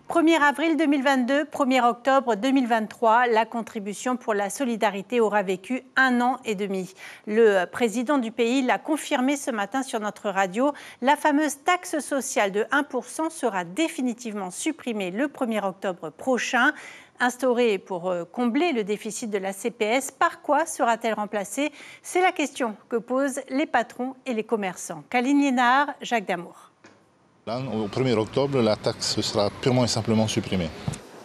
1er avril 2022, 1er octobre 2023, la contribution pour la solidarité aura vécu 1 an et demi. Le président du pays l'a confirmé ce matin sur notre radio. La fameuse taxe sociale de 1% sera définitivement supprimée le 1er octobre prochain. Instaurée pour combler le déficit de la CPS, par quoi sera-t-elle remplacée? C'est la question que posent les patrons et les commerçants. Kaline Liénard, Jacques Damour. Là, au 1er octobre, la taxe sera purement et simplement supprimée.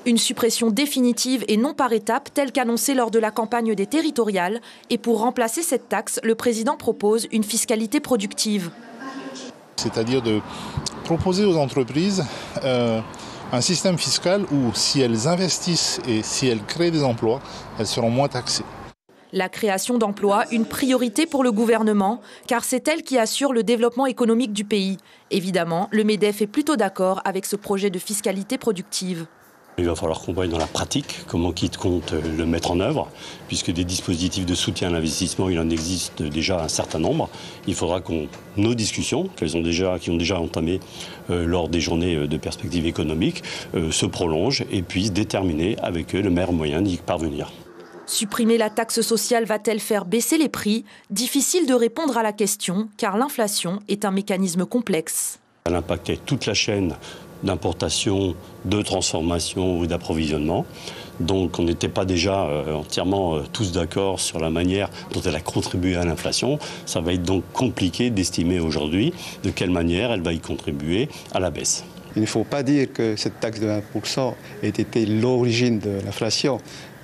Une suppression définitive et non par étapes, telle qu'annoncée lors de la campagne des territoriales. Et pour remplacer cette taxe, le président propose une fiscalité productive. C'est-à-dire de proposer aux entreprises un système fiscal où, si elles investissent et si elles créent des emplois, elles seront moins taxées. La création d'emplois, une priorité pour le gouvernement, car c'est elle qui assure le développement économique du pays. Évidemment, le MEDEF est plutôt d'accord avec ce projet de fiscalité productive. Il va falloir qu'on voie dans la pratique comment qui compte le mettre en œuvre, puisque des dispositifs de soutien à l'investissement, il en existe déjà un certain nombre. Il faudra que nos discussions, qui ont déjà entamé lors des journées de perspective économique, se prolongent et puissent déterminer avec eux le meilleur moyen d'y parvenir. Supprimer la taxe sociale va-t-elle faire baisser les prix? Difficile de répondre à la question, car l'inflation est un mécanisme complexe. Elle impactait toute la chaîne d'importation, de transformation ou d'approvisionnement. Donc on n'était pas déjà entièrement tous d'accord sur la manière dont elle a contribué à l'inflation. Ça va être donc compliqué d'estimer aujourd'hui de quelle manière elle va y contribuer à la baisse. Il ne faut pas dire que cette taxe de 1% ait été l'origine de l'inflation.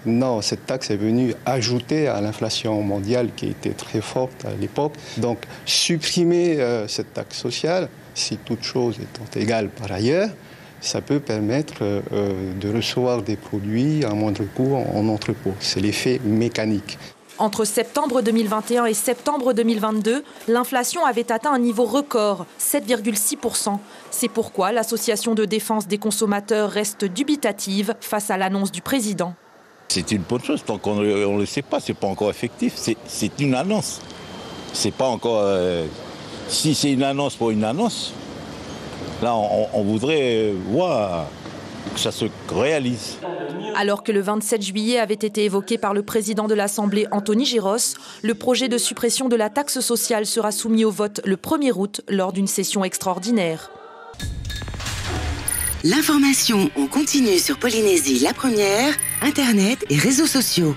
Non, cette taxe est venue ajouter à l'inflation mondiale qui était très forte à l'époque. Donc, supprimer cette taxe sociale, si toute chose étant égale par ailleurs, ça peut permettre de recevoir des produits à moindre coût en entrepôt. C'est l'effet mécanique. Entre septembre 2021 et septembre 2022, l'inflation avait atteint un niveau record, 7,6%. C'est pourquoi l'Association de défense des consommateurs reste dubitative face à l'annonce du président. C'est une bonne chose, tant qu'on ne le sait pas, ce n'est pas encore effectif, c'est une annonce. C'est pas encore... si c'est une annonce pour une annonce, là on voudrait voir que ça se réalise. Alors que le 27 juillet avait été évoqué par le président de l'Assemblée, Anthony Giros, le projet de suppression de la taxe sociale sera soumis au vote le 1er août lors d'une session extraordinaire. L'information en continu sur Polynésie la première, Internet et réseaux sociaux.